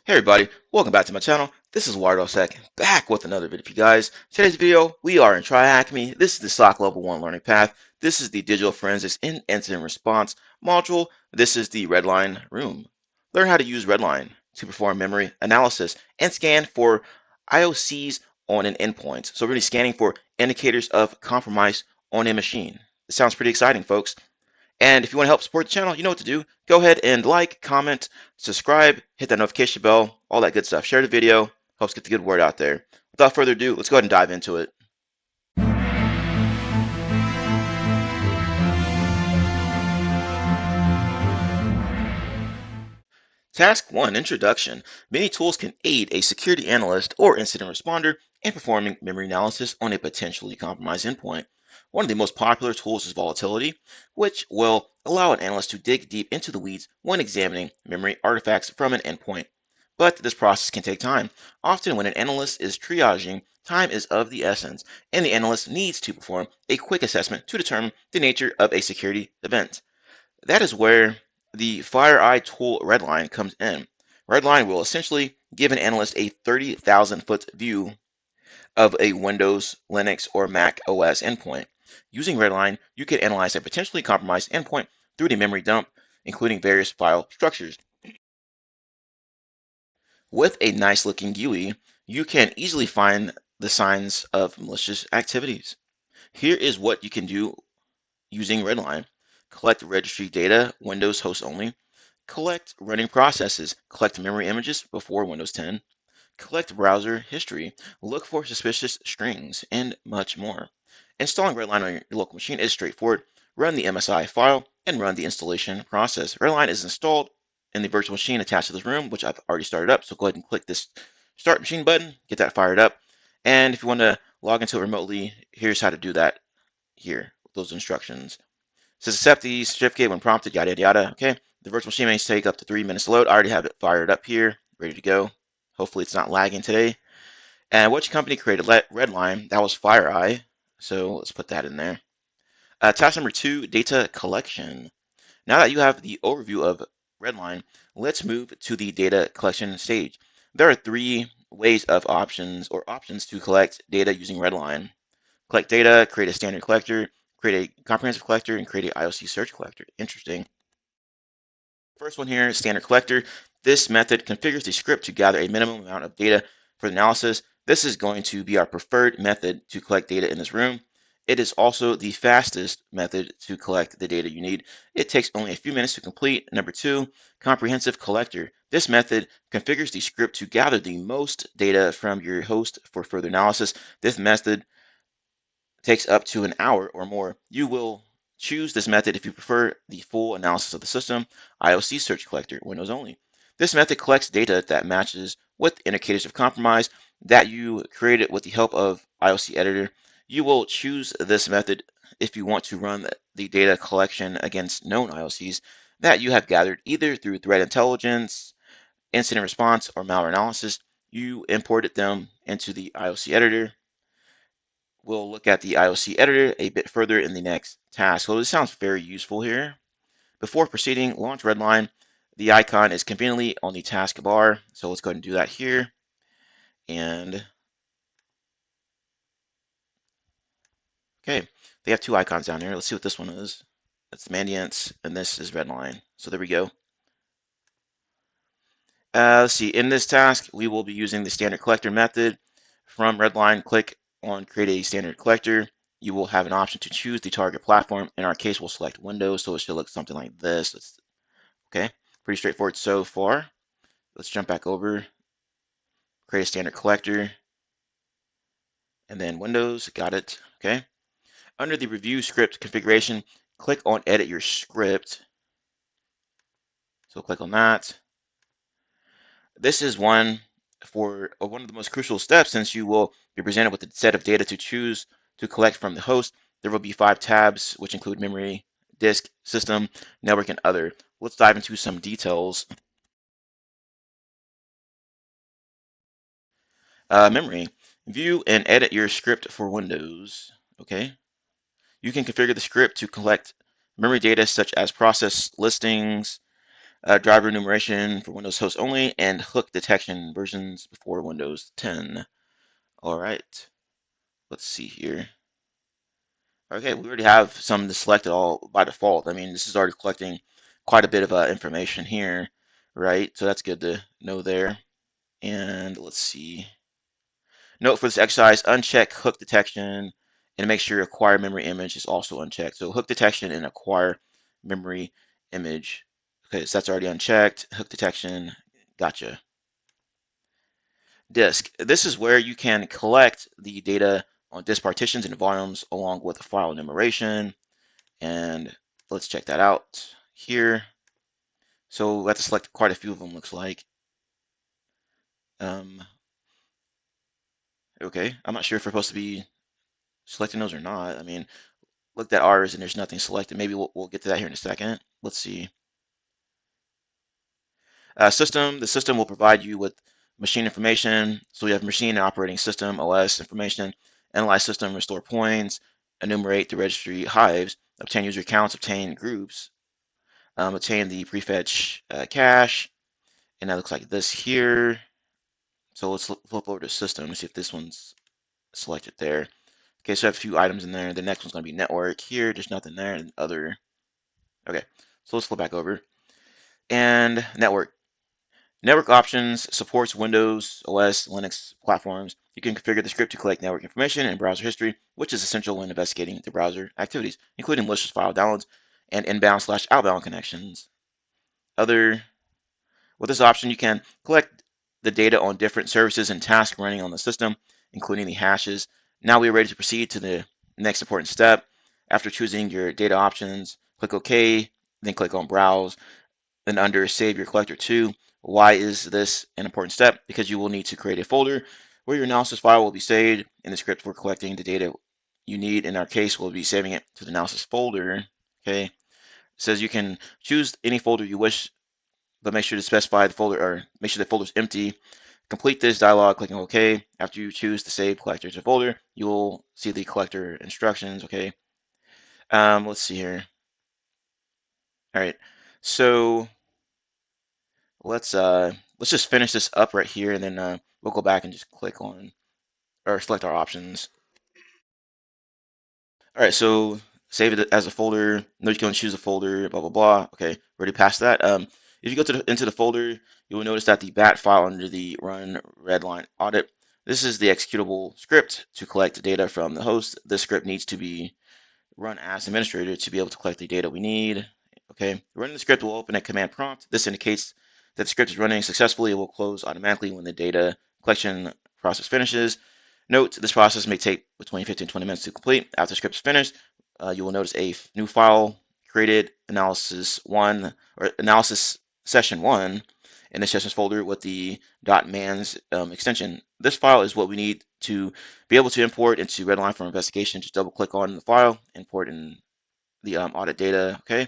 Hey everybody, welcome back to my channel. This is WireDogSec, back with another video for you guys. Today's video, we are in TryHackMe. This is the SOC Level 1 learning path. This is the Digital Forensics in Incident Response module. This is the Redline room. Learn how to use Redline to perform memory analysis and scan for IOCs on an endpoint. So we're going to be scanning for indicators of compromise on a machine. It sounds pretty exciting, folks. And if you want to help support the channel, you know what to do. Go ahead and like, comment, subscribe, hit that notification bell, all that good stuff. Share the video, helps get the good word out there. Without further ado, let's go ahead and dive into it. Task 1, Introduction. Many tools can aid a security analyst or incident responder in performing memory analysis on a potentially compromised endpoint. One of the most popular tools is volatility, which will allow an analyst to dig deep into the weeds when examining memory artifacts from an endpoint. But this process can take time. Often when an analyst is triaging, time is of the essence, and the analyst needs to perform a quick assessment to determine the nature of a security event. That is where the FireEye tool Redline comes in. Redline will essentially give an analyst a 30,000-foot view of a Windows, Linux, or Mac OS endpoint. Using Redline, you can analyze a potentially compromised endpoint through the memory dump, including various file structures. With a nice looking GUI, you can easily find the signs of malicious activities. Here is what you can do using Redline. Collect registry data, Windows host only. Collect running processes. Collect memory images before Windows 10. Collect browser history. Look for suspicious strings, and much more. Installing Redline on your local machine is straightforward. Run the MSI file and run the installation process. Redline is installed in the virtual machine attached to this room, which I've already started up. So go ahead and click this Start Machine button, get that fired up. And if you want to log into it remotely, here's how to do that here with those instructions. It says accept the certificate when prompted, yada, yada, yada. Okay. The virtual machine may take up to 3 minutes to load. I already have it fired up here, ready to go. Hopefully it's not lagging today. And which company created Redline? That was FireEye. So let's put that in there. Task number 2, data collection. Now that you have the overview of Redline, let's move to the data collection stage. There are 3 ways of options to collect data using Redline. Collect data, create a standard collector, create a comprehensive collector, and create an IOC search collector. Interesting. First one here is standard collector. This method configures the script to gather a minimum amount of data for the analysis. This is going to be our preferred method to collect data in this room. It is also the fastest method to collect the data you need. It takes only a few minutes to complete. Number 2, comprehensive collector. This method configures the script to gather the most data from your host for further analysis. This method takes up to an hour or more. You will choose this method if you prefer the full analysis of the system. IOC search collector, Windows only. This method collects data that matches with indicators of compromise that you created with the help of IOC Editor. You will choose this method if you want to run the data collection against known IOCs that you have gathered either through threat intelligence, incident response, or malware analysis. You imported them into the IOC Editor. We'll look at the IOC Editor a bit further in the next task. So this sounds very useful here. Before proceeding, launch Redline. The icon is conveniently on the taskbar. So let's go ahead and do that here. And okay, they have 2 icons down there. Let's see what this one is. That's Mandiants, and this is Redline. So there we go. Let's see, in this task, we will be using the standard collector method. From Redline, click on create a standard collector. You will have an option to choose the target platform. In our case, we'll select Windows, so it should look something like this. Okay, pretty straightforward so far. Let's jump back over, create a standard collector, and then Windows, got it, okay. Under the review script configuration, click on edit your script. So click on that. This is one of the most crucial steps since you will be presented with a set of data to choose to collect from the host. There will be 5 tabs, which include memory, disk, system, network, and other. Let's dive into some details. Memory. View and edit your script for Windows. Okay. You can configure the script to collect memory data such as process listings, driver enumeration for Windows host only, and hook detection versions before Windows 10. All right, let's see here. Okay, we already have some selected all by default. I mean, this is already collecting quite a bit of information here, right? So that's good to know there. And let's see. Note for this exercise, uncheck hook detection and make sure acquire memory image is also unchecked. So hook detection and acquire memory image. Okay, so that's already unchecked. Hook detection, gotcha. Disk. This is where you can collect the data on disk partitions and volumes along with the file enumeration. And let's check that out here. So we have to select quite a few of them, looks like. Okay, I'm not sure if we're supposed to be selecting those or not. I mean, looked at ours and there's nothing selected. Maybe we'll get to that here in a second. Let's see. The system will provide you with machine information. So we have machine and operating system, OS information, analyze system, restore points, enumerate the registry hives, obtain user accounts, obtain groups, obtain the prefetch cache, and that looks like this here. So let's flip over to system and see if this one's selected there. Okay, so I have a few items in there. The next one's going to be network. Here, there's nothing there. And other. Okay, so let's flip back over. And network. Network options supports Windows, OS, Linux platforms. You can configure the script to collect network information and browser history, which is essential when investigating the browser activities, including malicious file downloads and inbound/outbound connections. With this option, you can collect the data on different services and tasks running on the system, including the hashes. Now we are ready to proceed to the next important step. After choosing your data options, click OK, then click on Browse. Then under Save Your Collector to. Why is this an important step? Because you will need to create a folder where your analysis file will be saved, and the script for collecting the data you need, in our case, we'll be saving it to the analysis folder. Okay. It says you can choose any folder you wish, but make sure to specify the folder, or make sure the folder is empty. Complete this dialog clicking OK. After you choose to save collector to folder, you will see the collector instructions. Okay. Let's see here. All right. So let's just finish this up right here, and then we'll go back and just click on or select our options. All right, so save it as a folder. No, you can choose a folder. Blah blah blah. Okay, already past that. If you go to into the folder, you will notice that the bat file under the run redline audit. This is the executable script to collect the data from the host. This script needs to be run as administrator to be able to collect the data we need. Okay, running the script will open a command prompt. This indicates that the script is running successfully. It will close automatically when the data collection process finishes. Note, this process may take between 15 and 20 minutes to complete. After the script is finished, you will notice a new file created, analysis one, or analysis session one, in the sessions folder with the .mans extension. This file is what we need to be able to import into Redline for investigation. Just double click on the file, import in the audit data. Okay.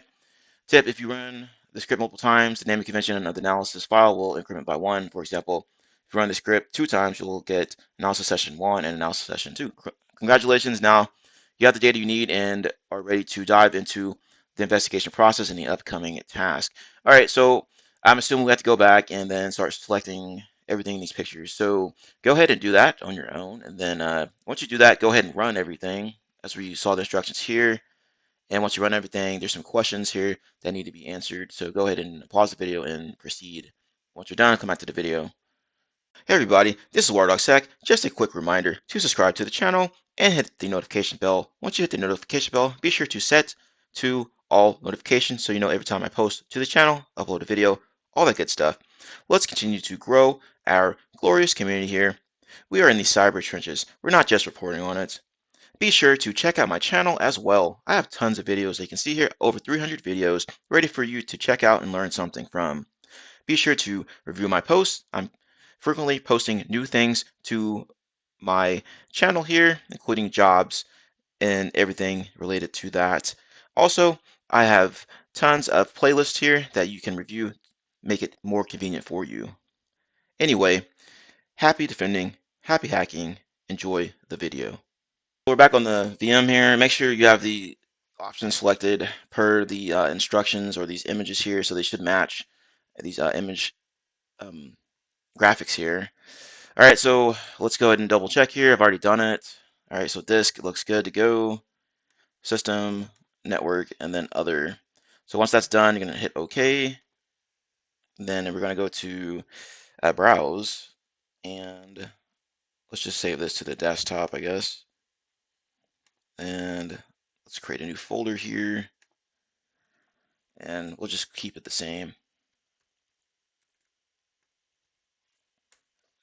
Tip, if you run the script multiple times, the naming convention of the analysis file will increment by one. For example, if you run the script 2 times, you'll get analysis session 1 and analysis session 2. Congratulations. Now you have the data you need and are ready to dive into the investigation process and the upcoming task. All right, so I'm assuming we have to go back and then start selecting everything in these pictures. So go ahead and do that on your own. And then once you do that, go ahead and run everything as we saw the instructions here. And once you run everything, there's some questions here that need to be answered. So go ahead and pause the video and proceed. Once you're done, come back to the video. Hey everybody, this is WireDogSec. Just a quick reminder to subscribe to the channel and hit the notification bell. Once you hit the notification bell, be sure to set to all notifications so you know every time I post to the channel, upload a video, all that good stuff. Let's continue to grow our glorious community here. We are in the cyber trenches. We're not just reporting on it. Be sure to check out my channel as well. I have tons of videos that you can see here, over 300 videos ready for you to check out and learn something from. Be sure to review my posts. I'm frequently posting new things to my channel here, including jobs and everything related to that. Also, I have tons of playlists here that you can review, make it more convenient for you. Anyway, happy defending, happy hacking, enjoy the video. We're back on the VM here. Make sure you have the options selected per the instructions or these images here, so they should match. these image um, graphics here. All right, so let's go ahead and double check here. I've already done it. All right, so disk looks good to go. System, network, and then other. So once that's done, you're gonna hit OK. Then we're gonna go to browse, and let's just save this to the desktop, I guess. And let's create a new folder here, and we'll just keep it the same.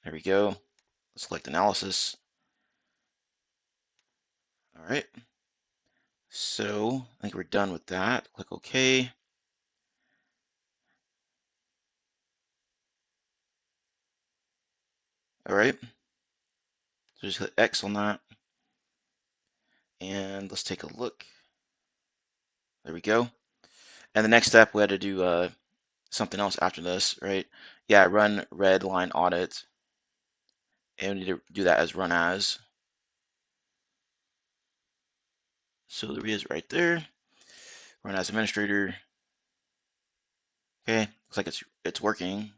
There we go. Let's select analysis. All right. So I think we're done with that. Click OK. All right. So just hit X on that. And let's take a look. There we go. And the next step, we had to do something else after this, right? Yeah, run Redline audit. And we need to do that as run as. So there he is right there. Run as administrator. Okay, looks like it's working.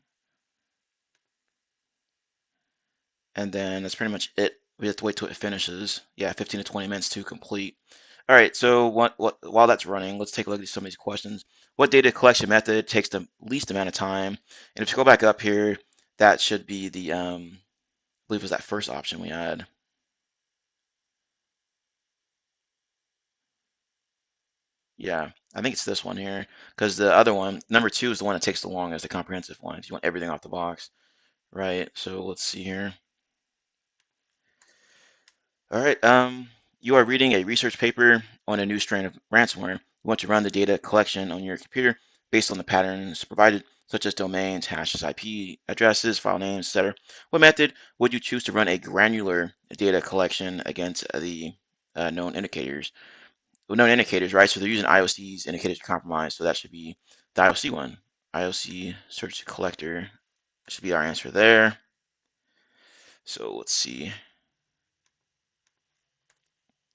And then that's pretty much it. We have to wait till it finishes. Yeah, 15 to 20 minutes to complete. All right, so while that's running, let's take a look at some of these questions. What data collection method takes the least amount of time? And if you go back up here, that should be the, I believe it was that first option we had. Yeah, I think it's this one here, because the other one, number 2, is the one that takes the longest, the comprehensive one, if you want everything off the box, right? So let's see here. All right, you are reading a research paper on a new strain of ransomware. You want to run the data collection on your computer based on the patterns provided, such as domains, hashes, IP addresses, file names, etc. What method would you choose to run a granular data collection against the known indicators? Well, known indicators, right? So they're using IOC's indicators of compromise, so that should be the IOC one. IOC search collector should be our answer there. So let's see.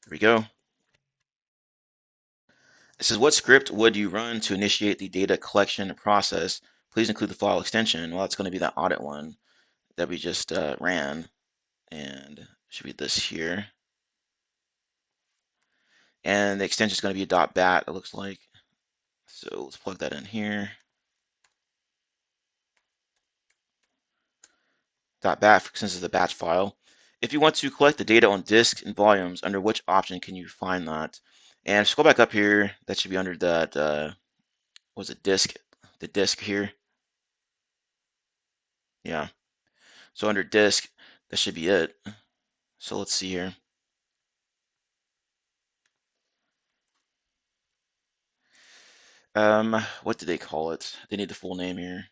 Here we go. It says, what script would you run to initiate the data collection process? Please include the file extension. Well, that's going to be that audit one that we just ran, and it should be this here. And the extension is going to be a .bat, it looks like. So let's plug that in here. .bat, since it's a batch file. If you want to collect the data on disk and volumes, under which option can you find that? And scroll back up here. That should be under that, what was it, disk? The disk here. Yeah. So under disk, that should be it. So let's see here. What do they call it? They need the full name here.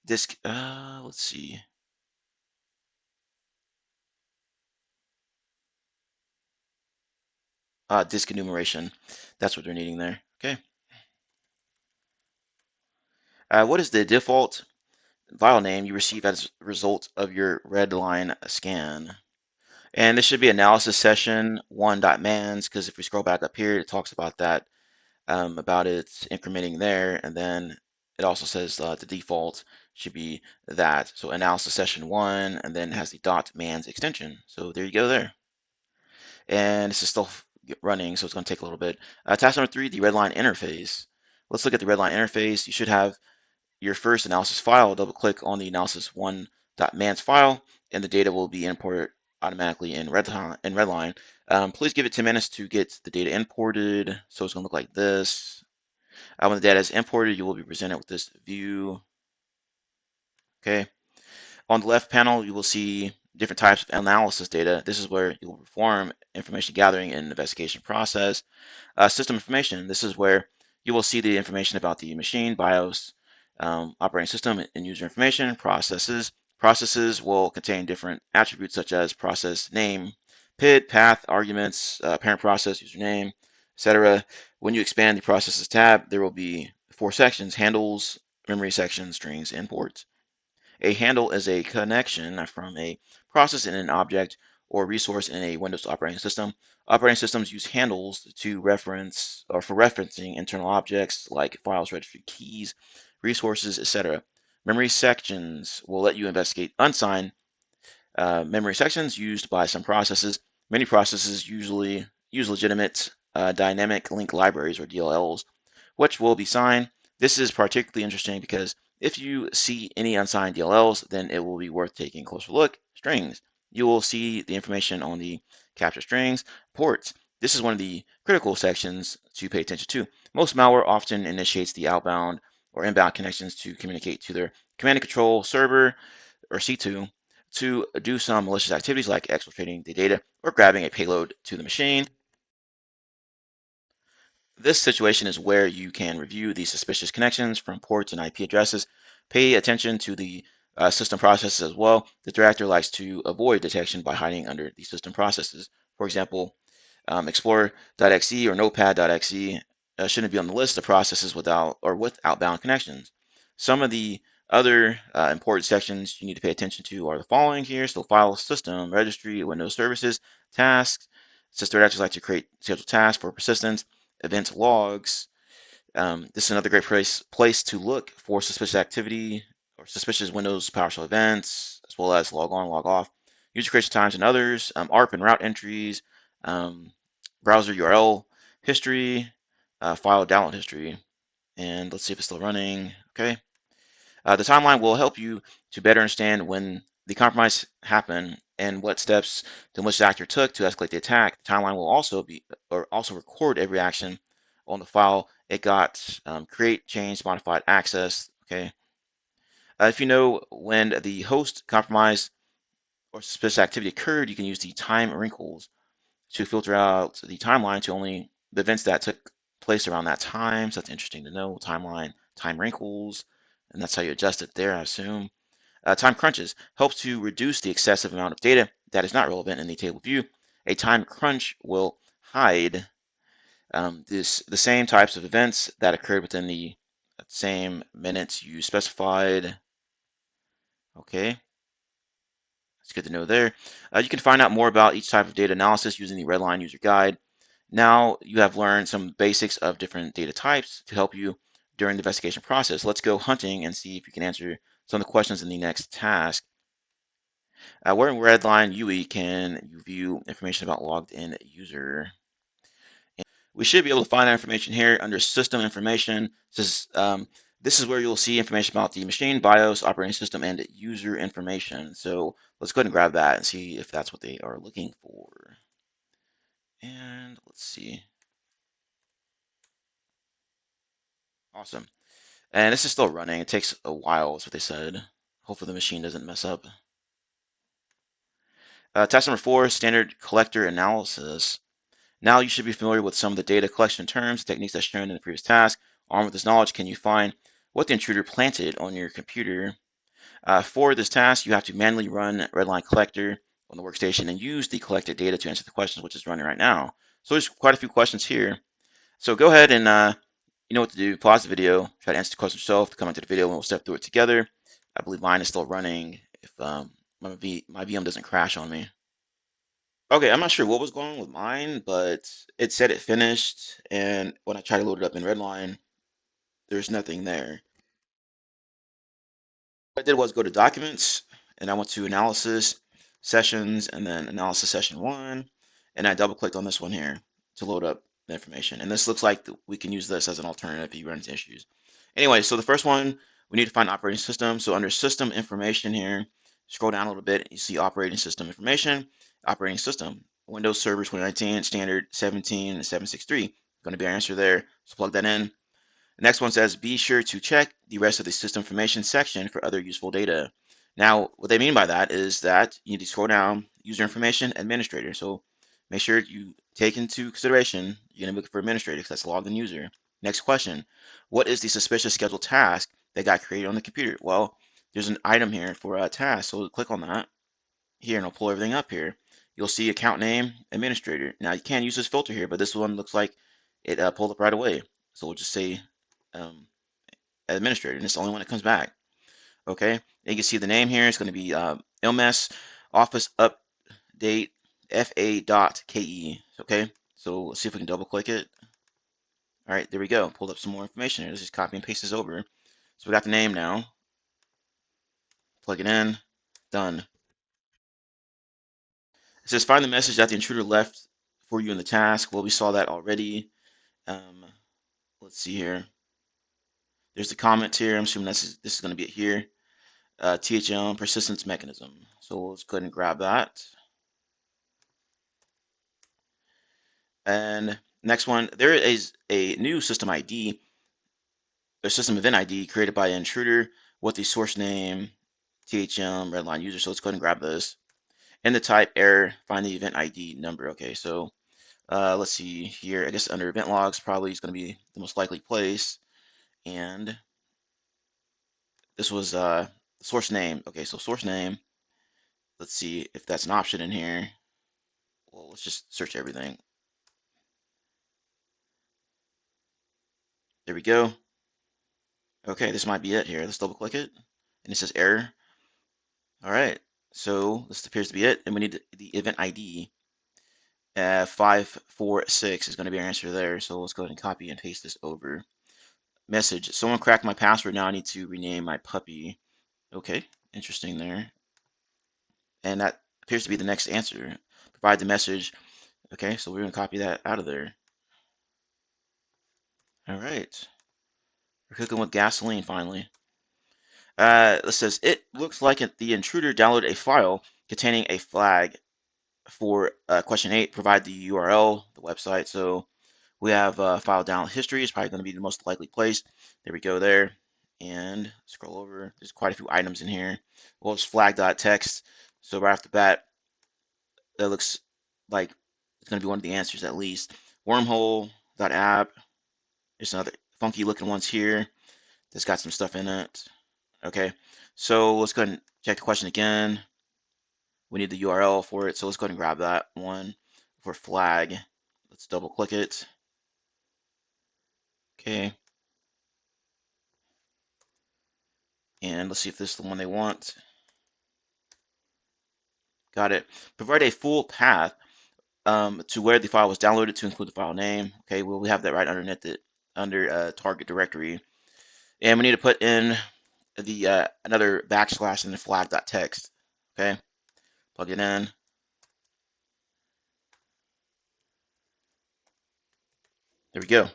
Disk, let's see. Disk enumeration. That's what they're needing there. Okay. What is the default file name you receive as a result of your Redline scan? And this should be analysis session 1.mans, because if we scroll back up here, it talks about that, about its incrementing there, and then it also says the default should be that. So analysis session 1, and then it has the .mans extension. So there you go there. And this is still running, so it's going to take a little bit. Task number 3, the Redline interface. Let's look at the Redline interface. You should have your first analysis file. Double click on the analysis1.mans file, and the data will be imported automatically in Redline. Please give it 10 minutes to get the data imported. So it's going to look like this. When the data is imported, you will be presented with this view. Okay. On the left panel, you will see different types of analysis data. This is where you will perform information gathering and investigation process. System information. This is where you will see the information about the machine, BIOS, operating system, and user information. Processes. Processes will contain different attributes such as process name, PID, path, arguments, parent process, username, etc. When you expand the processes tab, there will be 4 sections: handles, memory section, strings, imports. A handle is a connection from a process in an object or resource in a Windows operating system. Operating systems use handles to reference or for referencing internal objects like files, registry keys, resources, etc. Memory sections will let you investigate unsigned memory sections used by some processes. Many processes usually use legitimate dynamic link libraries or DLLs, which will be signed. This is particularly interesting because if you see any unsigned DLLs, then it will be worth taking a closer look. Strings. You will see the information on the capture strings. Ports. This is one of the critical sections to pay attention to. Most malware often initiates the outbound or inbound connections to communicate to their command and control server or C2 to do some malicious activities like exfiltrating the data or grabbing a payload to the machine. This situation is where you can review the suspicious connections from ports and IP addresses. Pay attention to the system processes as well. The threat actor likes to avoid detection by hiding under the system processes. For example, Explorer.exe or Notepad.exe shouldn't be on the list of processes without or with outbound connections. Some of the other important sections you need to pay attention to are the following here. So file system, registry, Windows services, tasks. Since threat actors like to create scheduled tasks for persistence, event logs. This is another great place to look for suspicious activity or suspicious Windows PowerShell events, as well as log on, log off, user creation times and others, ARP and route entries, um, browser URL history, file download history. And let's see if it's still running. Okay. The timeline will help you to better understand when the compromise happened and what steps the malicious actor took to escalate the attack. The timeline will also record every action on the file it got, create, change, modified, access. Okay. If you know when the host compromise or suspicious activity occurred, you can use the time wrinkles to filter out the timeline to only the events that took place around that time. So that's interesting to know. Timeline, time wrinkles, and that's how you adjust it there, I assume. Time crunches helps to reduce the excessive amount of data that is not relevant in the table view. A time crunch will hide the same types of events that occurred within the same minutes you specified. Okay, it's good to know there. You can find out more about each type of data analysis using the Redline user guide. Now you have learned some basics of different data types to help you during the investigation process. Let's go hunting and see if you can answer some of the questions in the next task. Where in Redline UE can you view information about logged in user? We should be able to find that information here under system information. This is where you'll see information about the machine, BIOS, operating system, and user information. So let's go ahead and grab that and see if that's what they are looking for. And let's see. Awesome. And this is still running. It takes a while, is what they said. Hopefully the machine doesn't mess up. Task number 4, standard collector analysis. Now you should be familiar with some of the data collection terms, techniques as shown in the previous task. Armed with this knowledge, can you find what the intruder planted on your computer? For this task, you have to manually run Redline Collector on the workstation and use the collected data to answer the questions, which is running right now. So there's quite a few questions here. So go ahead and you know what to do. Pause the video, try to answer the question yourself, come into the video, and we'll step through it together. I believe mine is still running if my VM doesn't crash on me. Okay, I'm not sure what was going on with mine, but it said it finished, and when I tried to load it up in Redline, there's nothing there. What I did was go to Documents, and I went to Analysis, Sessions, and then Analysis Session 1, and I double-clicked on this one here to load up the information. And this looks like we can use this as an alternative if you run into issues. Anyway, so the first one, we need to find operating system. So under System Information here, scroll down a little bit, you see Operating System Information, Operating System, Windows Server 2019, Standard 17763. Going to be our answer there, so plug that in. The next one says, be sure to check the rest of the system information section for other useful data. Now, what they mean by that is that you need to scroll down, user information, administrator. So make sure you take into consideration, you're going to look for administrator because that's logged in user. Next question, what is the suspicious scheduled task that got created on the computer? Well, there's an item here for a task. So click on that here and I'll pull everything up here. You'll see account name, administrator. Now you can't use this filter here, but this one looks like it pulled up right away. So we'll just say administrator, and it's the only one that comes back. Okay, and you can see the name here. It's going to be LMS Office Update fa.ke. Okay, so let's see if we can double click it. All right, there we go. Pulled up some more information here. Let's just copy and paste this over. So we got the name now. Plug it in. Done. It says find the message that the intruder left for you in the task. Well, we saw that already. Let's see here. There's the comment here. I'm assuming this is going to be it here. THM persistence mechanism. So let's go ahead and grab that. And next one, there is a new system ID, a system event ID created by an intruder with the source name THM Redline user. So let's go ahead and grab this. And the type error, find the event ID number. Okay, so let's see here. I guess under event logs probably is going to be the most likely place. And this was source name. Okay, so source name. Let's see if that's an option in here. Well, let's just search everything. There we go. Okay, this might be it here. Let's double click it. And it says error. All right, so this appears to be it. And we need the event ID. 546 is going to be our answer there. So let's go ahead and copy and paste this over. Message, someone cracked my password. Now I need to rename my puppy. Okay, interesting there. And that appears to be the next answer. Provide the message. Okay, so we're going to copy that out of there. All right. We're cooking with gasoline finally. It says, it looks like the intruder downloaded a file containing a flag for question 8. Provide the URL, the website. So we have file download history is probably going to be the most likely place. There we go there. And scroll over. There's quite a few items in here. Well, it's flag.txt. So right off the bat, that looks like it's going to be one of the answers at least. Wormhole.app. There's another funky looking ones here that's got some stuff in it. Okay, so let's go ahead and check the question again. We need the URL for it, so let's go ahead and grab that one for flag. Let's double click it. Okay. And let's see if this is the one they want. Got it. Provide a full path to where the file was downloaded to include the file name. Okay, well, we have that right underneath it under target directory. And we need to put in the another backslash in the flag.txt. Okay, plug it in. There we go.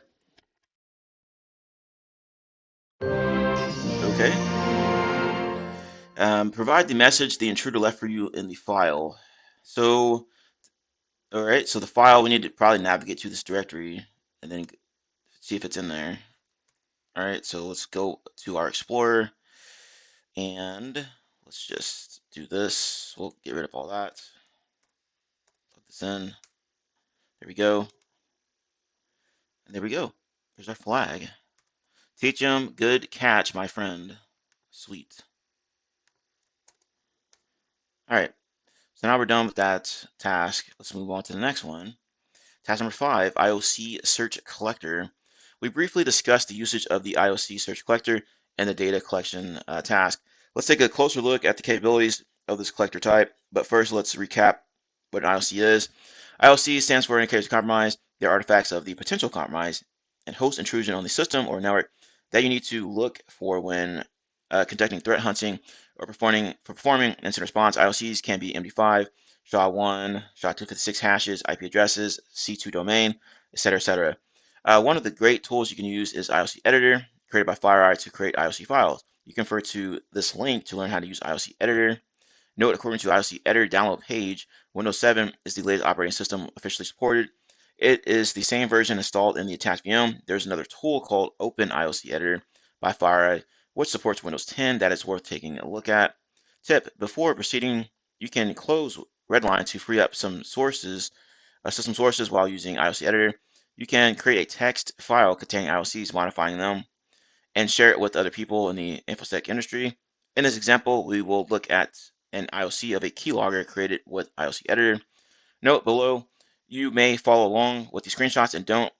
Okay. Provide the message the intruder left for you in the file. So, all right, so the file, we need to probably navigate to this directory and then see if it's in there. All right, so let's go to our Explorer and let's just do this. We'll get rid of all that. Plug this in. There we go. And there we go. There's our flag. Teach him, good catch, my friend. Sweet. All right, so now we're done with that task. Let's move on to the next one. Task number 5, IOC Search Collector. We briefly discussed the usage of the IOC Search Collector and the data collection task. Let's take a closer look at the capabilities of this collector type, but first let's recap what an IOC is. IOC stands for Indicator of Compromise. They're artifacts of the potential compromise and host intrusion on the system or network that you need to look for when conducting threat hunting or performing incident response. IOCs can be MD5, SHA-1, SHA-256 hashes, IP addresses, C2 domain, etc., etc. One of the great tools you can use is IOC Editor, created by FireEye to create IOC files. You can refer to this link to learn how to use IOC Editor. Note, according to IOC Editor download page, Windows 7 is the latest operating system officially supported. It is the same version installed in the attached VM. There's another tool called Open IOC Editor by FireEye, which supports Windows 10 that is worth taking a look at. Tip, before proceeding, you can close Redline to free up some sources, system sources while using IOC Editor. You can create a text file containing IOCs, modifying them, and share it with other people in the InfoSec industry. In this example, we will look at an IOC of a keylogger created with IOC Editor. Note below, you may follow along with the screenshots and don't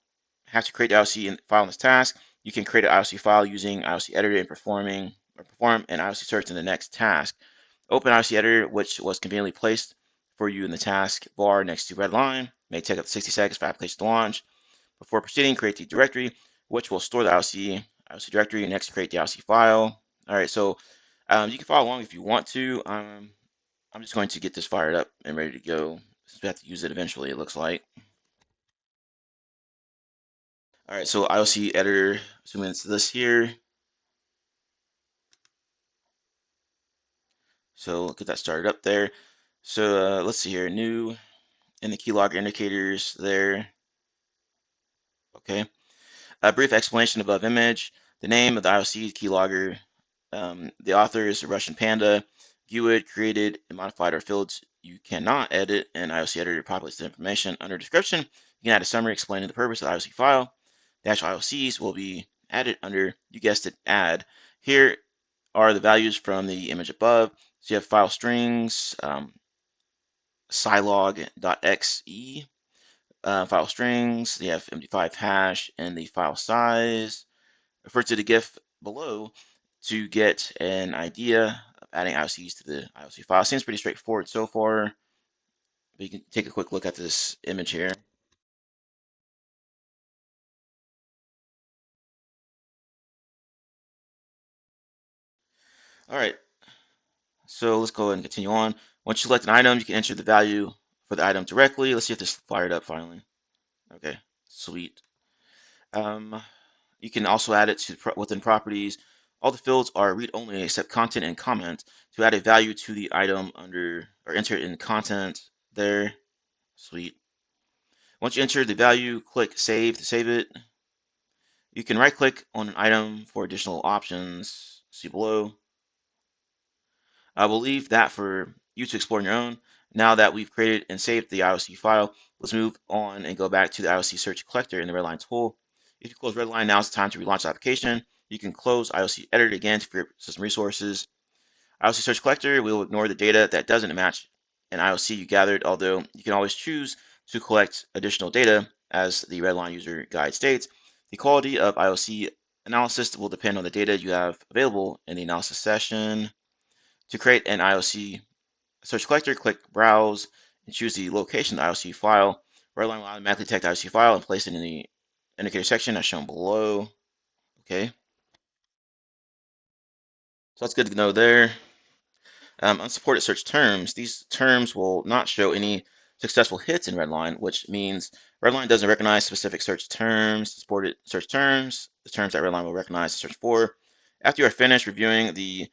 have to create the IOC file in this task. You can create an IOC file using IOC Editor and perform an IOC search in the next task. Open IOC Editor, which was conveniently placed for you in the task bar next to Redline. May take up to 60 seconds for application to launch. Before proceeding, create the directory, which will store the IOC directory. Next, create the IOC file. All right, so you can follow along if you want to. I'm just going to get this fired up and ready to go, since we have to use it eventually, it looks like. All right, so IOC Editor, zoom into this here. So get that started up there. So let's see here, new, in the keylogger indicators there. Okay. A brief explanation above image. The name of the IOC keylogger. The author is a Russian Panda. GUID created and modified our fields you cannot edit, and IOC Editor populates the information. Under description, you can add a summary explaining the purpose of the IOC file. The actual IOCs will be added under, you guessed it, add. Here are the values from the image above. So you have file strings, scilog.exe, file strings, you have MD5 hash, and the file size. Refer to the GIF below to get an idea of adding IOCs to the IOC file. Seems pretty straightforward so far, but you can take a quick look at this image here. All right, so let's go ahead and continue on. Once you select an item, you can enter the value for the item directly. Let's see if this fired up finally. Okay, sweet. Um, you can also add it to within properties. All the fields are read-only except content and comment. To add a value to the item under, or enter it in content there. Sweet. Once you enter the value, click Save to save it. You can right-click on an item for additional options. See below. I will leave that for you to explore on your own. Now that we've created and saved the IOC file, let's move on and go back to the IOC search collector in the Redline tool. If you close Redline, now is the time to relaunch the application. You can close IOC Editor again to free up system resources. IOC search collector will ignore the data that doesn't match an IOC you gathered, although you can always choose to collect additional data. As the Redline user guide states, the quality of IOC analysis will depend on the data you have available in the analysis session. To create an IOC search collector, click Browse and choose the location of the IOC file. Redline will automatically detect the IOC file and place it in the indicator section as shown below. Okay, so that's good to know there. Unsupported search terms. These terms will not show any successful hits in Redline, which means Redline doesn't recognize specific search terms. Supported search terms, the terms that Redline will recognize to search for. After you are finished reviewing the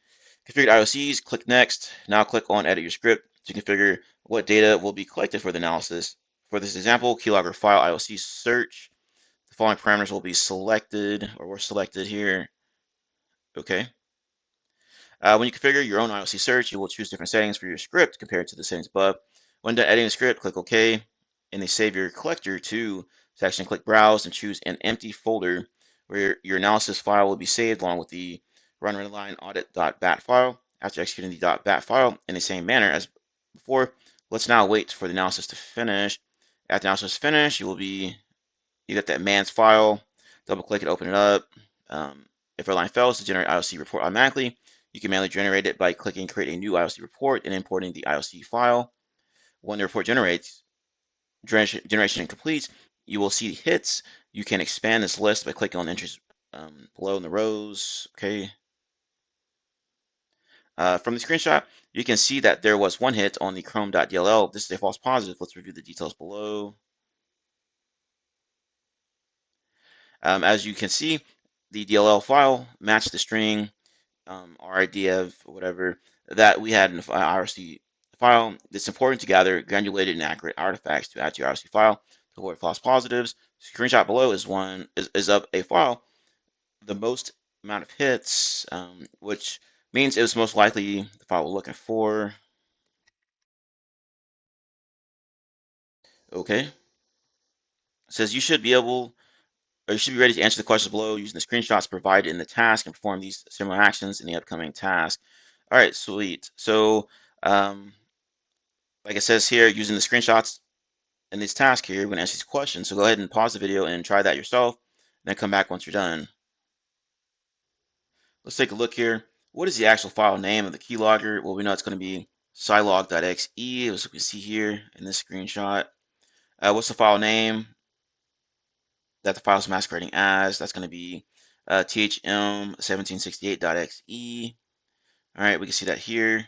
configured IOCs, click Next. Now click on Edit your script to configure what data will be collected for the analysis. For this example, keylogger file IOC search, the following parameters will be selected, or were selected here. Okay. When you configure your own IOC search, you will choose different settings for your script compared to the settings above. When done editing the script, click OK. In the Save Your Collector to section, click Browse and choose an empty folder where your analysis file will be saved along with the run redline audit.bat file. After executing the .bat file in the same manner as before, let's now wait for the analysis to finish. After analysis is finished, you get that man's file, double click it, open it up. If our line fails to generate IOC report automatically, you can manually generate it by clicking create a new IOC report and importing the IOC file. When the report generates, generation completes, you will see hits. You can expand this list by clicking on the entries below in the rows. Okay. From the screenshot, you can see that there was one hit on the chrome.dll. This is a false positive. Let's review the details below. As you can see, the DLL file matched the string our idea of whatever that we had in the IRC file. It's important to gather granulated and accurate artifacts to add to your IRC file to avoid false positives. Screenshot below is of a file, the most amount of hits, which means it was most likely the file we're looking for. Okay, it says you should be able, or you should be ready to answer the questions below using the screenshots provided in the task and perform these similar actions in the upcoming task. All right, sweet. So like it says here, using the screenshots in this task here, we're going to answer these questions. So go ahead and pause the video and try that yourself, and then come back once you're done. Let's take a look here. What is the actual file name of the keylogger? Well, we know it's going to be Scilog.exe, as we can see here in this screenshot. What's the file name that the file is masquerading as? That's going to be thm1768.exe. All right, we can see that here.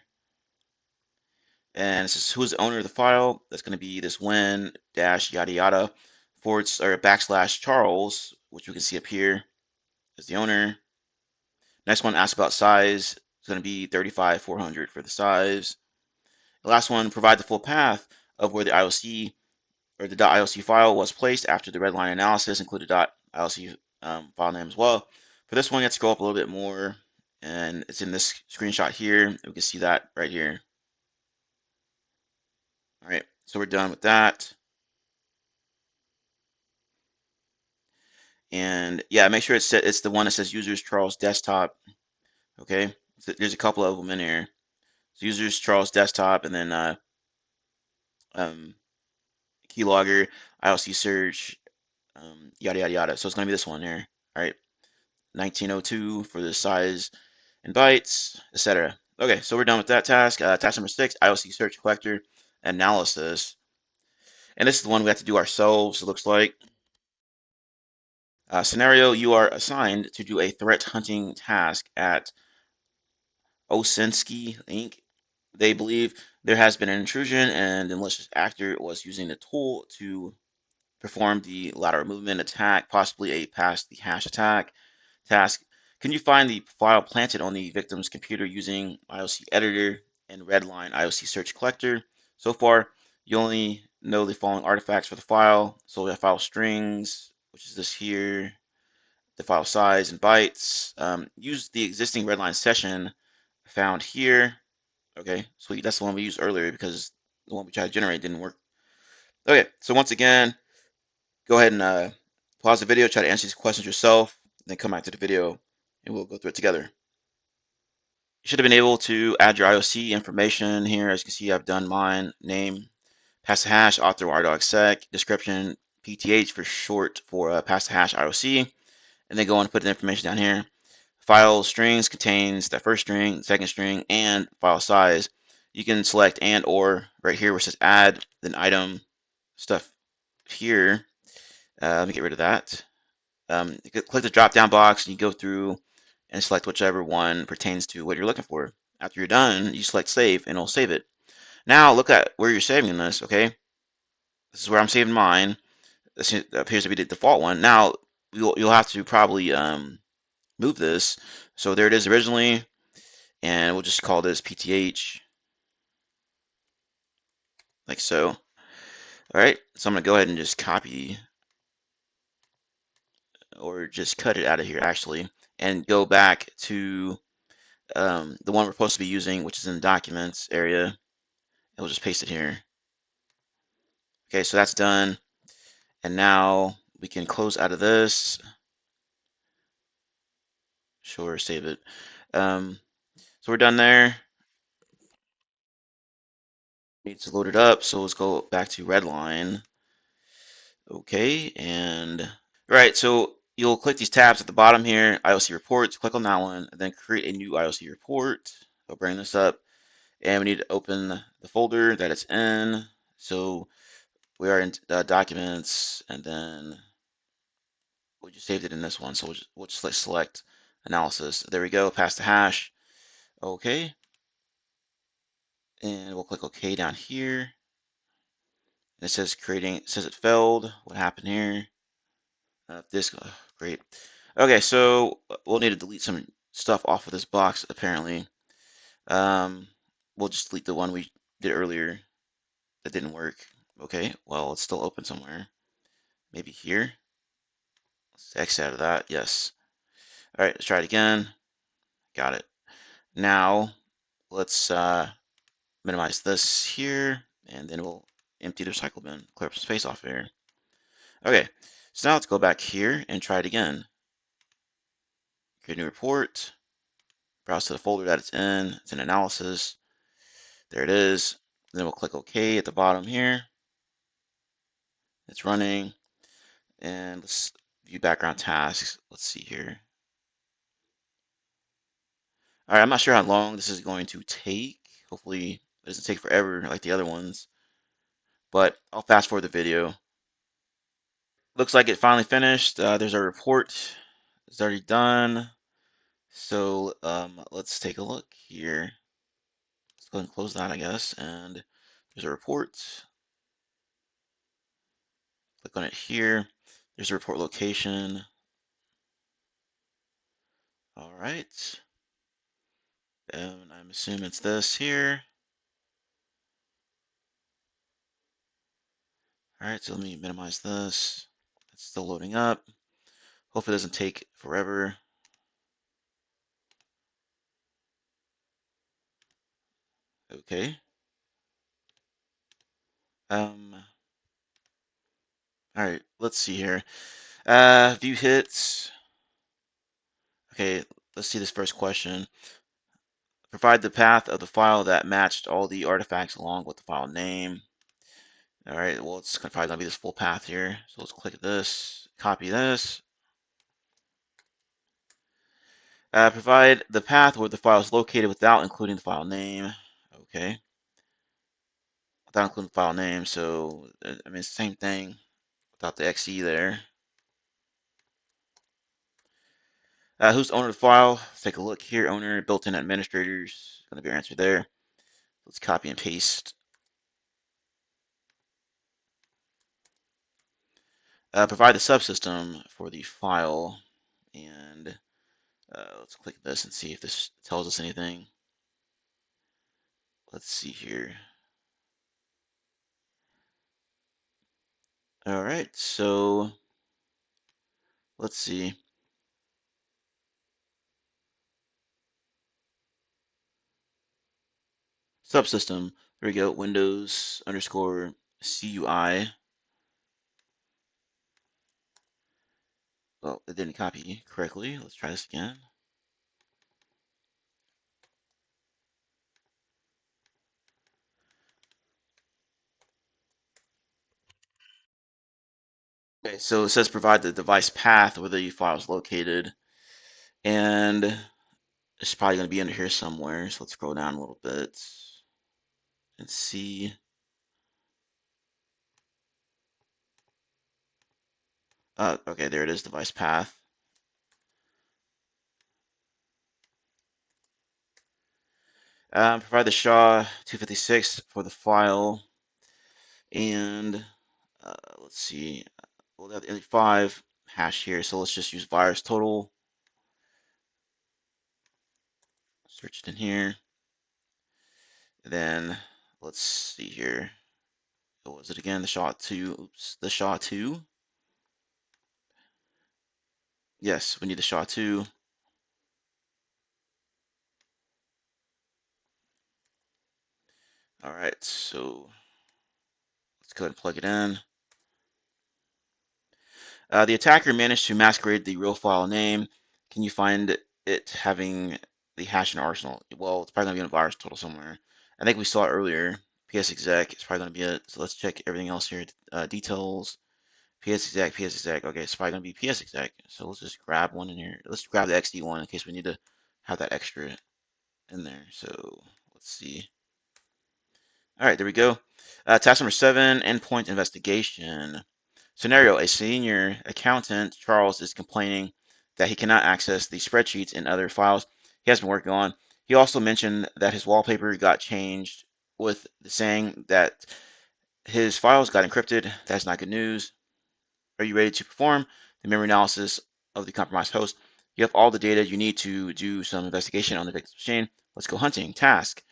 And this is who's the owner of the file. That's going to be this win dash yada yada forward or backslash Charles, which we can see up here as the owner. Next one asks about size. It's going to be 35,400 for the size. The last one, provide the full path of where the IOC or the .IOC file was placed after the redline analysis, included .IOC file name as well. For this one, you have to go up a little bit more, and it's in this screenshot here. We can see that right here. All right, so we're done with that. And yeah, make sure it's the one that says users Charles desktop. Okay, so there's a couple of them in here. So users Charles desktop, and then um, keylogger, IOC search, yada yada yada. So it's gonna be this one here. All right, 1902 for the size and bytes, etc. Okay, so we're done with that task. Task number 6, IOC search collector analysis. And this is the one we have to do ourselves, it looks like. Scenario, you are assigned to do a threat hunting task at Osinski Inc. They believe there has been an intrusion and the malicious actor was using the tool to perform the lateral movement attack, possibly a pass the hash attack task. Can you find the file planted on the victim's computer using IOC Editor and Redline IOC Search Collector? So far, you only know the following artifacts for the file. So we have file strings, which is this here, the file size and bytes. Use the existing Redline session found here. Okay, sweet. That's the one we used earlier because the one we tried to generate didn't work. Okay, so once again, go ahead and pause the video, try to answer these questions yourself, then come back to the video and we'll go through it together. You should have been able to add your IOC information here. As you can see, I've done mine, name, pass the hash, author WireDogSec, description, PTH for short for pass the hash IOC, and then go on and put the information down here. File strings contains the first string, second string, and file size. You can select and or right here where it says add, then item stuff here. Let me get rid of that. You can click the drop down box and you go through and select whichever one pertains to what you're looking for. After you're done, you select save and it'll save it. Now look at where you're saving this, okay? This is where I'm saving mine. This appears to be the default one. Now you'll have to probably move this. So there it is originally, and we'll just call this PTH, like so. All right, so I'm gonna go ahead and just copy or just cut it out of here actually, and go back to the one we're supposed to be using, which is in the documents area, and we'll just paste it here. Okay, so that's done. And now we can close out of this. Sure, save it. So we're done there. Needs to load it up. So let's go back to Redline. Okay, and right, so you'll click these tabs at the bottom here, IOC reports, click on that one, and then create a new IOC report. I'll bring this up, and we need to open the folder that it's in. So we are in documents, and then we just saved it in this one. So we'll just select analysis. There we go, pass the hash. Okay, and we'll click OK down here. And it says creating, it says it failed. What happened here? This, great. Okay, so we'll need to delete some stuff off of this box apparently. We'll just delete the one we did earlier that didn't work. Okay, well, it's still open somewhere. Maybe here. Let's X out of that. Yes. All right, let's try it again. Got it. Now let's minimize this here, and then we'll empty the recycle bin, clear up some space off here. Okay, so now let's go back here and try it again. Create a new report, browse to the folder that it's in analysis. There it is. Then we'll click OK at the bottom here. It's running, and let's view background tasks. Let's see here. All right, I'm not sure how long this is going to take. Hopefully It doesn't take forever like the other ones, but I'll fast forward the video. Looks like it finally finished. There's a report. It's already done. So let's take a look here. Let's go ahead and close that, I guess. And there's a report. Click on it here. There's a report location. All right. And I'm assuming it's this here. All right, so let me minimize this. It's still loading up. Hopefully it doesn't take forever. Okay. All right, let's see here. View hits. Okay, let's see this first question. Provide the path of the file that matched all the artifacts along with the file name. All right, well, it's probably gonna be this full path here. So let's click this, copy this. Provide the path where the file is located without including the file name. Okay. Without including the file name, so I mean, same thing without the XE there. Who's the owner of the file? Let's take a look here. Owner, built-in administrators, gonna be our answer there. Let's copy and paste. Provide the subsystem for the file, and let's click this and see if this tells us anything. Let's see here. All right, so let's see. Subsystem. There we go. Windows underscore CUI. Well, it didn't copy correctly. Let's try this again. Okay, so it says provide the device path where the file is located, and it's probably going to be under here somewhere. So let's scroll down a little bit and see. Okay, there it is, device path. Provide the SHA-256 for the file, and let's see. We'll have the 5 hash here, so let's just use virus total. Search it in here. And then let's see here. What was it again? The SHA-2. Oops, the SHA-2. Yes, we need the SHA-2. All right, so let's go ahead and plug it in. The attacker managed to masquerade the real file name. Can you find it having the hash and arsenal? Well, it's probably going to be in a virus total somewhere. I think we saw it earlier. PSExec is probably going to be it. So let's check everything else here. Details, PSExec. Okay, it's probably going to be PSExec. So let's just grab one in here. Let's grab the XD one in case we need to have that extra in there. So let's see. All right, there we go. Task number 7, endpoint investigation. Scenario: a senior accountant, Charles, is complaining that he cannot access the spreadsheets and other files he has been working on. He also mentioned that his wallpaper got changed with the saying that his files got encrypted. That's not good news. Are you ready to perform the memory analysis of the compromised host? You have all the data you need to do some investigation on the victim's machine. Let's go hunting. Task.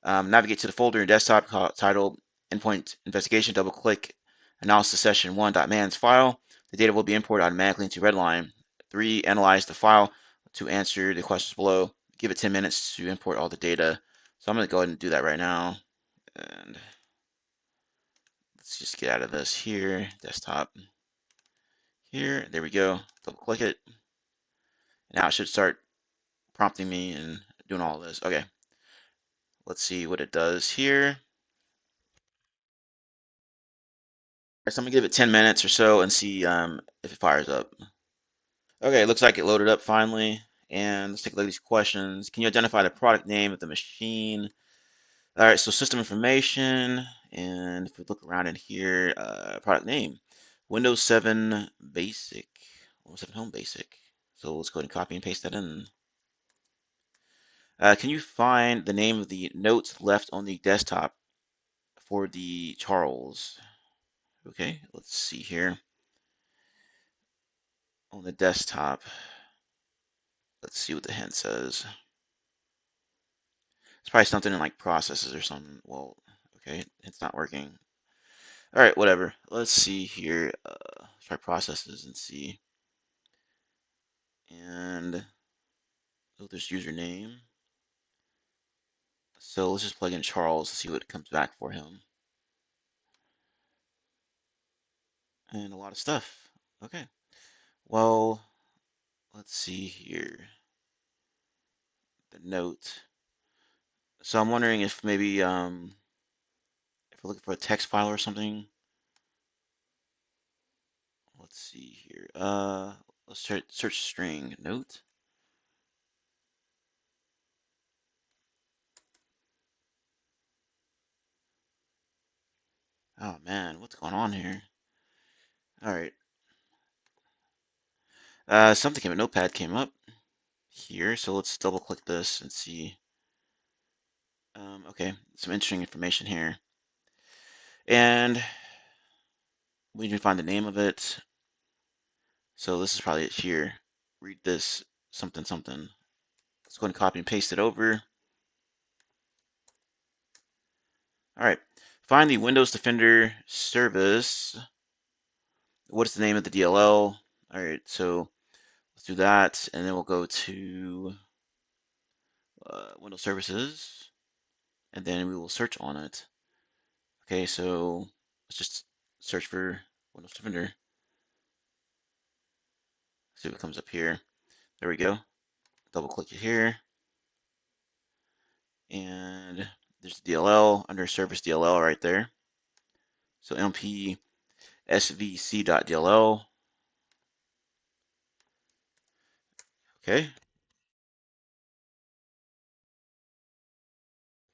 Navigate to the folder in desktop titled Endpoint Investigation. Double click Analysis Session 1.man's file. The data will be imported automatically into Redline. 3. Analyze the file to answer the questions below. Give it 10 minutes to import all the data. So I'm going to go ahead and do that right now. And let's just get out of this here. Desktop. Here. There we go. Double click it. Now it should start prompting me and doing all this. Okay. Let's see what it does here. So I'm gonna give it 10 minutes or so and see if it fires up. Okay, it looks like it loaded up finally. And let's take a look at these questions. Can you identify the product name of the machine? All right, so system information, and if we look around in here, product name, Windows 7 Basic, Windows 7 Home Basic. So let's go ahead and copy and paste that in. Can you find the name of the notes left on the desktop for the Charles? Okay, let's see here. On the desktop, let's see what the hint says. It's probably something in like processes or something. Well, okay, it's not working. All right, whatever. Let's see here. Try processes and see. And oh, there's username. So let's just plug in Charles to see what comes back for him. And a lot of stuff. Okay. Well, let's see here. The note. So I'm wondering if maybe if we're looking for a text file or something. Let's see here. Let's search string note. Oh man, what's going on here? All right. Something came. A notepad came up here, so let's double click this and see. Okay, some interesting information here, and we need to find the name of it. So this is probably it here. Read this something something. Let's go ahead and copy and paste it over. All right, find the Windows Defender service. What is the name of the DLL? All right, so let's do that, and then we'll go to Windows Services, and then we will search on it. Okay, so let's just search for Windows Defender. See what comes up here. There we go. Double click it here, and there's the DLL under Service DLL right there. So mp svc.dll. Okay.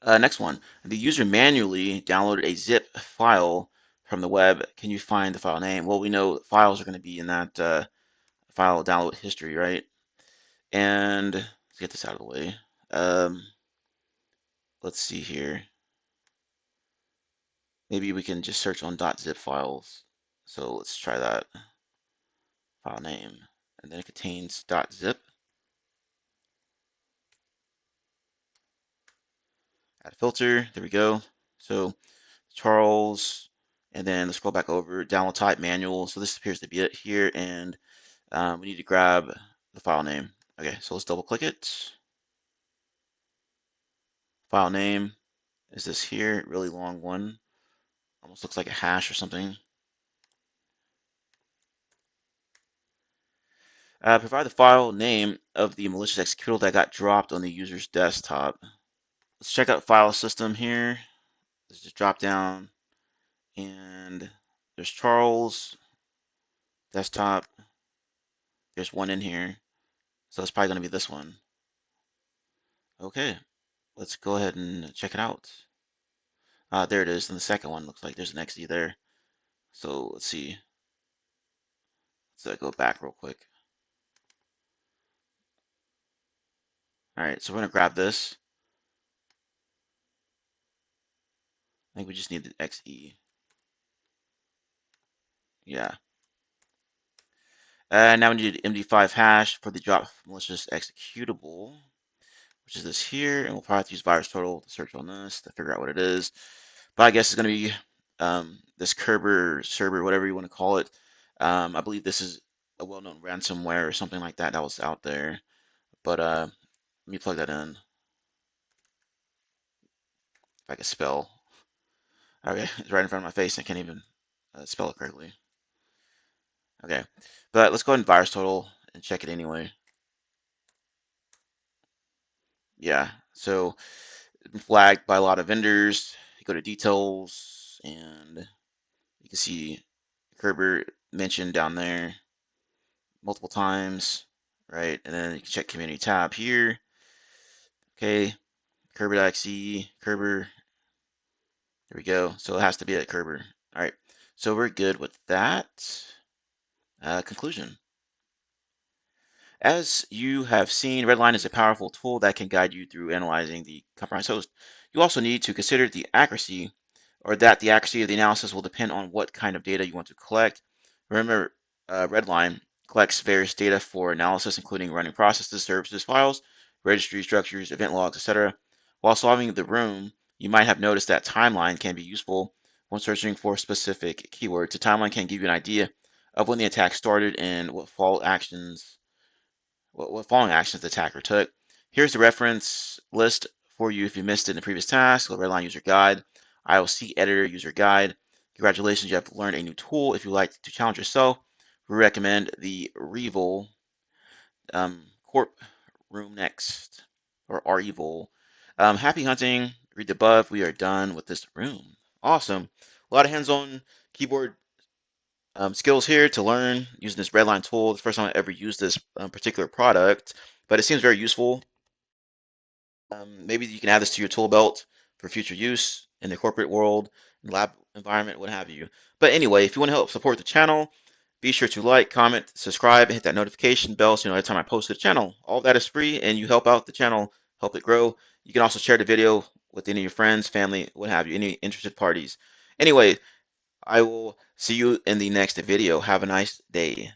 Next one. The user manually downloaded a zip file from the web. Can you find the file name? Well, we know files are going to be in that file download history, right? And let's get this out of the way. Let's see here. Maybe we can just search on .zip files. So let's try that. File name. And then it contains .zip. Add a filter. There we go. So Charles, and then let's scroll back over, download type manual. So this appears to be it here, and we need to grab the file name. Okay, so let's double click it. File name is this here, really long one. Almost looks like a hash or something. Provide the file name of the malicious executable that got dropped on the user's desktop. Let's check out file system here. Let's just drop down, and there's Charles, desktop. There's one in here. So it's probably going to be this one. Okay, let's go ahead and check it out. There it is. And the second one looks like there's an XD there. So let's see. Let's go back real quick. All right, so we're going to grab this. I think we just need the XE. Yeah. And now we need an MD5 hash for the drop malicious executable, which is this here. And we'll probably have to use VirusTotal to search on this to figure out what it is. But I guess it's going to be this Kerber server, whatever you want to call it. I believe this is a well-known ransomware or something like that that was out there. But let me plug that in. If I can spell. Okay, it's right in front of my face. I can't even spell it correctly. Okay, but let's go ahead and VirusTotal and check it anyway. Yeah, so it's been flagged by a lot of vendors. You go to details, and you can see Kerber mentioned down there multiple times, right? And then you can check community tab here. Okay, Kerber.exe, Kerber. There we go. So it has to be at Kerber. All right. So we're good with that. Conclusion. As you have seen, Redline is a powerful tool that can guide you through analyzing the compromised host. You also need to consider the accuracy, or that the accuracy of the analysis will depend on what kind of data you want to collect. Remember, Redline collects various data for analysis, including running processes, services, files, registry structures, event logs, etc. While solving the room, you might have noticed that timeline can be useful when searching for specific keywords. A timeline can give you an idea of when the attack started and what following actions the attacker took. Here's the reference list for you if you missed it in the previous task. Redline user guide, IOC Editor user guide. Congratulations, you have learned a new tool. If you like to challenge yourself, we recommend the Revol Corp Room Next, or REvol. Happy hunting. Read the above. We are done with this room. Awesome. A lot of hands-on keyboard skills here to learn using this Redline tool. It's the first time I ever used this particular product, but it seems very useful. Maybe you can add this to your tool belt for future use in the corporate world, lab environment, what have you. But anyway, if you want to help support the channel, be sure to like, comment, subscribe, and hit that notification bell so you know every time I post to the channel. All that is free, and you help out the channel, help it grow. You can also share the video with any of your friends, family, what have you, any interested parties. Anyway, I will see you in the next video. Have a nice day.